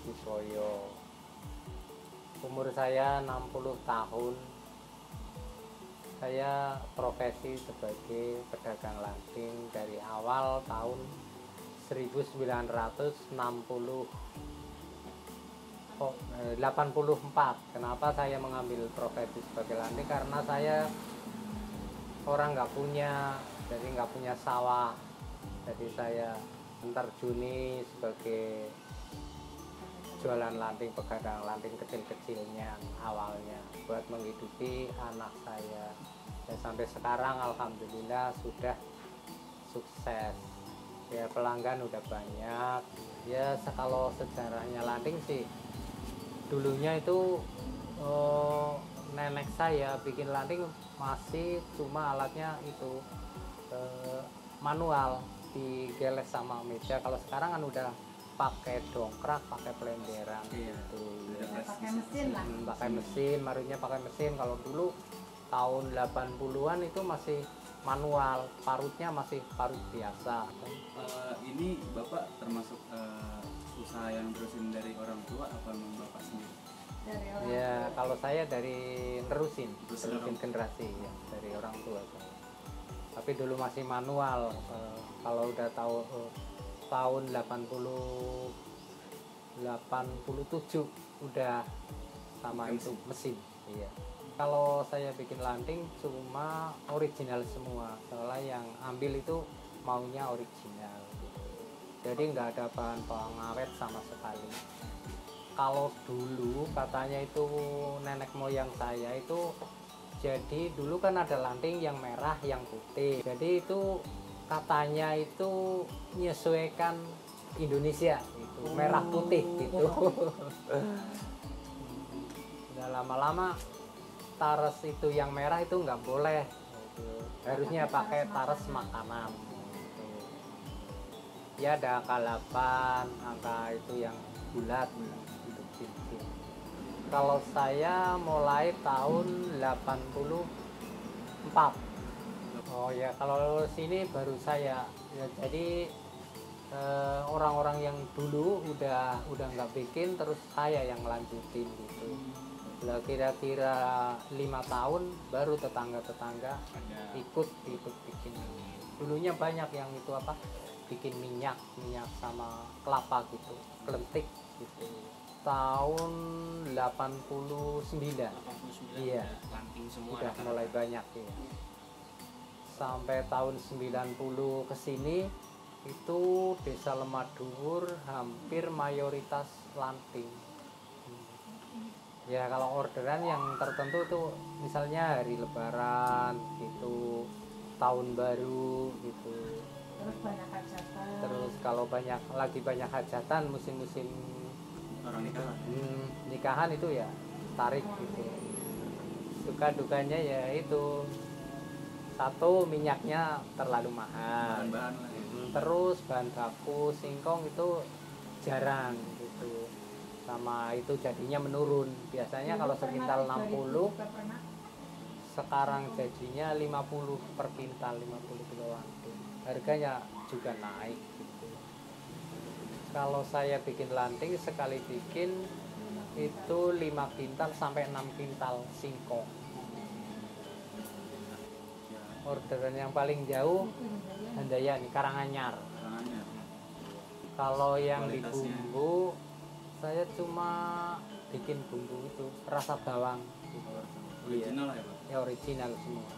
Kuswoyo. Umur saya 60 tahun. Saya profesi sebagai pedagang lanting dari awal tahun 1984. Kenapa saya mengambil profesi sebagai lanting? Karena saya orang nggak punya, jadi nggak punya sawah. Jadi saya terjuni sebagai jualan lanting, pegadang lanting kecil-kecilnya awalnya buat menghidupi anak saya. Ya, sampai sekarang alhamdulillah sudah sukses. Ya, pelanggan udah banyak. Ya, kalau sejarahnya lanting sih dulunya itu nenek saya bikin lanting masih cuma alatnya itu manual, digeles sama meja. Kalau sekarang kan udah pakai dongkrak, pakai pelenderan gitu. Pakai mesin lah. Pakai mesin, marunya pakai mesin. Kalau dulu tahun 80-an itu masih manual, parutnya masih parut biasa. Ini Bapak termasuk usaha yang terusin dari orang tua apa memang Bapak sendiri? Dari orang Ya, tua. kalau saya dari nerusin Terusin generasi ya, dari orang tua saya. Tapi dulu masih manual. Kalau udah tahu tahun 87 udah sama itu mesin. Iya. Kalau saya bikin lanting cuma original semua. Soalnya yang ambil itu maunya original. Jadi nggak ada bahan pengawet sama sekali. Kalau dulu katanya itu nenek moyang saya itu, jadi dulu kan ada lanting yang merah, yang putih. Jadi itu katanya itu menyesuaikan Indonesia, itu merah putih gitu. Udah lama-lama tares itu yang merah itu nggak boleh. Harusnya pakai tares makanan. Ya ada angka 8, angka itu yang bulat untuk cincin. Kalau saya mulai tahun 84. Oh ya, kalau sini baru saya. Ya, jadi orang-orang yang dulu udah nggak bikin, terus saya yang lanjutin gitu. Lah kira-kira 5 tahun baru tetangga-tetangga ikut bikin. Dulunya banyak yang itu apa? Bikin minyak sama kelapa gitu, kelentik gitu. Tahun 89. Iya. Lanting semua Udah mulai banyak ya. Sampai tahun 90 ke sini itu Desa Lemadhuwur hampir mayoritas lanting. Ya kalau orderan yang tertentu tuh misalnya hari Lebaran gitu, tahun baru gitu. Terus banyak hajatan. Terus kalau lagi banyak hajatan musim-musim Orang nikahan. nikahan itu ya tarik gitu. Suka dukanya ya itu, satu minyaknya terlalu mahal. Bahan-bahan lah ya. Terus bahan baku singkong itu jarang gitu. Sama itu jadinya menurun. Biasanya kalau sekintal 60, sekarang jadinya 50 per kintal, 50 kilo lanting. Harganya juga naik gitu. Kalau saya bikin lanting sekali bikin itu 5 kintal sampai 6 kintal singkong. Orderan yang paling jauh Handayani, Karanganyar. Tangannya. Kalau yang di Kualitasnya. bumbu saya cuma bikin bumbu itu rasa bawang gitu. Original ya Pak? Ya original semua.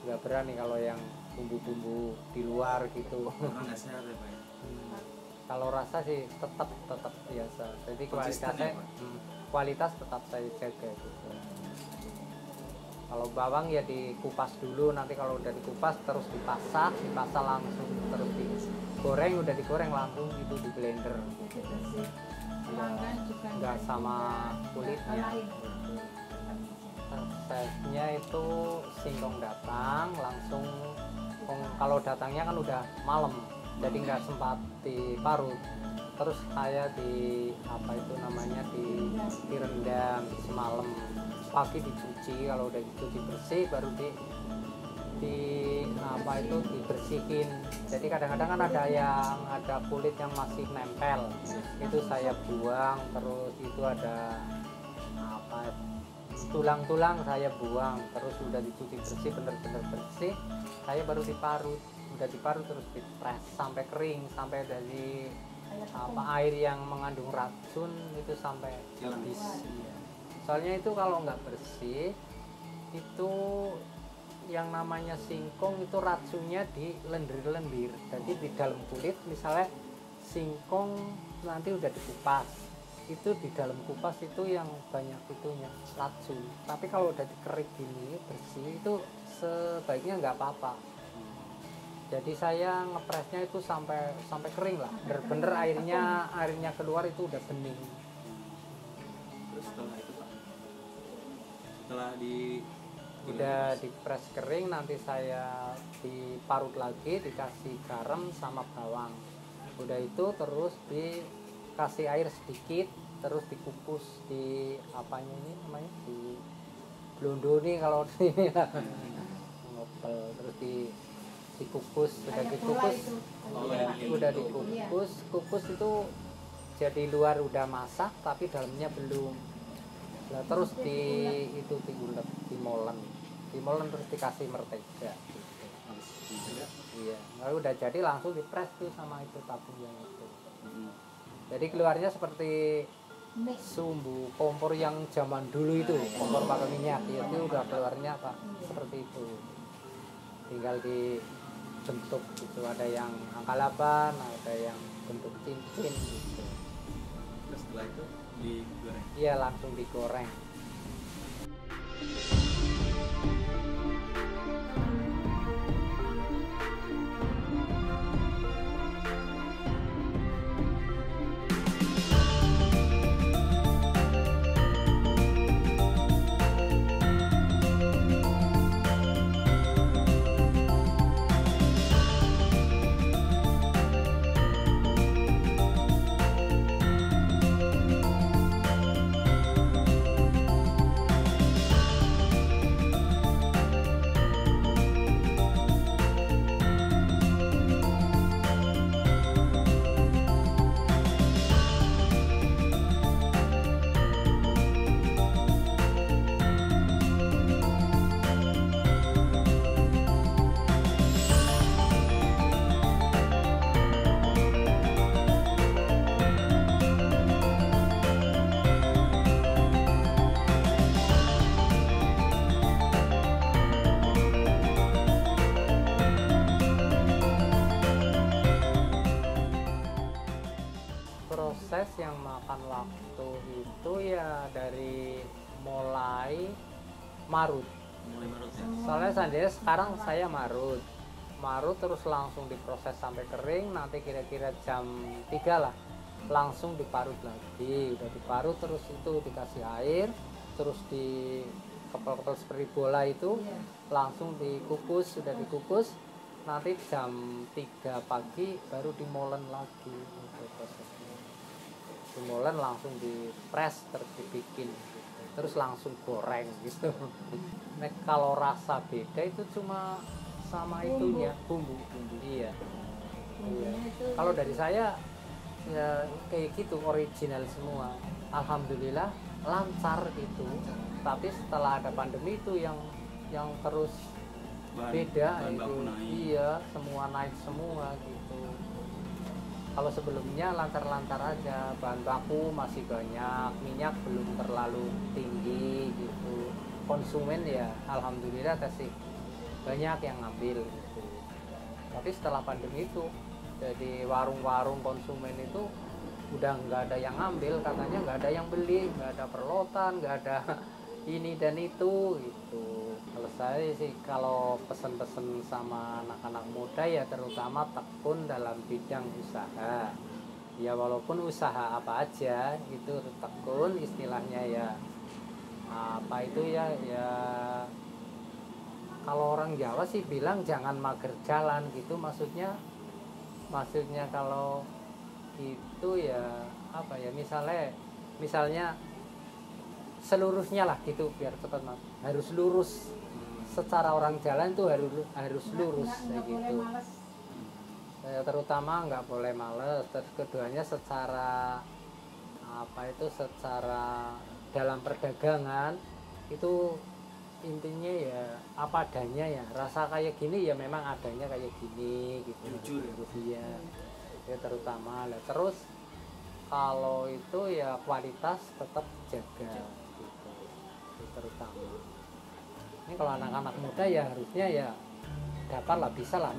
Nggak berani kalau yang bumbu-bumbu di luar gitu. Karena nggak sehat ya Pak ya? Kalau rasa sih tetap biasa. Jadi Konsisten kualitasnya ya, Pak? kualitas tetap saya jaga gitu. Kalau bawang ya dikupas dulu, nanti kalau udah dikupas terus dipasah langsung, terus digoreng, udah digoreng langsung itu di blender. Pelanggan juga Nggak sama kulitnya. lain. Prosesnya itu singkong datang langsung, kalau datangnya kan udah malam, jadi nggak sempat diparut. Terus saya direndam semalam, pagi dicuci, kalau udah dicuci bersih baru di apa itu dibersihin. Jadi kadang-kadang kan ada kulit yang masih nempel, itu saya buang. Terus itu ada apa tulang-tulang saya buang, terus udah dicuci bersih, bener-bener bersih, saya baru diparut. Udah diparut terus dipres sampai kering, sampai dari apa air yang mengandung racun itu sampai habis. Iya. Soalnya itu kalau nggak bersih itu yang namanya singkong itu racunnya di lendir-lendir. Jadi di dalam kulit misalnya singkong nanti udah dikupas, itu di dalam kupas itu yang banyak itunya racun. Tapi kalau udah dikerik gini bersih itu sebaiknya nggak apa-apa. Jadi saya ngepresnya itu sampai kering lah, bener-bener airnya keluar itu udah bening. Terus setelah itu Pak, setelah udah dipres kering, nanti saya diparut lagi, dikasih garam sama bawang. Udah itu terus dikasih air sedikit, terus dikukus di apanya ini namanya di blondo nih kalau di ngopel, terus dikukus, sudah dikukus, udah dikukus, kukus itu jadi luar udah masak tapi dalamnya belum. Nah, terus itu diulek, dimolen terus dikasih mentega gitu. Iya, lalu udah jadi langsung dipres tuh sama itu tabung yang itu. Jadi keluarnya seperti sumbu kompor yang zaman dulu itu, kompor pakai minyak, itu udah keluarnya apa seperti itu. Tinggal dibentuk gitu, ada yang angka 8, ada yang bentuk cincin gitu. Terus setelah itu digoreng. Iya, langsung digoreng. Proses yang makan waktu itu ya dari mulai marut. Soalnya seandainya sekarang saya marut terus langsung diproses sampai kering, nanti kira-kira jam 3 lah langsung diparut lagi. Udah diparut terus itu dikasih air, terus di kepel-kepel seperti bola itu langsung dikukus. Sudah dikukus nanti jam 3 pagi baru dimolen lagi gitu prosesnya. Dimolen langsung dipres terus dibikin gitu. Terus langsung goreng gitu. Nah, kalau rasa beda itu cuma sama itunya bumbu. Iya. Iya. Kalau dari saya ya kayak gitu original semua. Alhamdulillah lancar itu. Tapi setelah ada pandemi itu yang terus beda itu. Iya, semua naik semua gitu. Kalau sebelumnya lancar-lancar aja, bahan baku masih banyak, minyak belum terlalu tinggi gitu. Konsumen ya alhamdulillah kasih banyak yang ngambil gitu. Tapi setelah pandemi itu jadi warung-warung konsumen itu udah nggak ada yang ngambil, katanya nggak ada yang beli, nggak ada perlotan, nggak ada ini dan itu gitu. Kalau saya sih kalau pesen-pesen sama anak-anak muda ya terutama tekun dalam bidang usaha. Ya walaupun usaha apa aja itu tekun, istilahnya ya apa itu ya kalau orang Jawa sih bilang jangan mager jalan gitu, maksudnya kalau itu ya apa ya, misalnya seluruhnya lah gitu biar cepat mas, harus lurus secara orang jalan tuh harus lurus nggak kayak boleh gitu. males. Terutama nggak boleh males. Terus keduanya secara apa itu, secara dalam perdagangan itu intinya ya apa adanya, ya rasa kayak gini ya memang adanya kayak gini gitu. Jujur ya? Iya. Ya terutama lah. Terus kalau itu ya kualitas tetap jaga gitu. Itu terutama. Ini kalau anak-anak muda ya harusnya ya dapat lah, bisa lah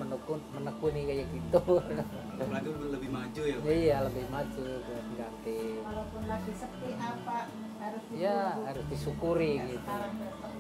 menekuni kayak gitu. Apalagi lebih maju ya, Pak? Iya, lebih maju buat ganti. Walaupun lagi sepi apa harus Ya ditunggu. harus disyukuri Nggak gitu. sekarang besok.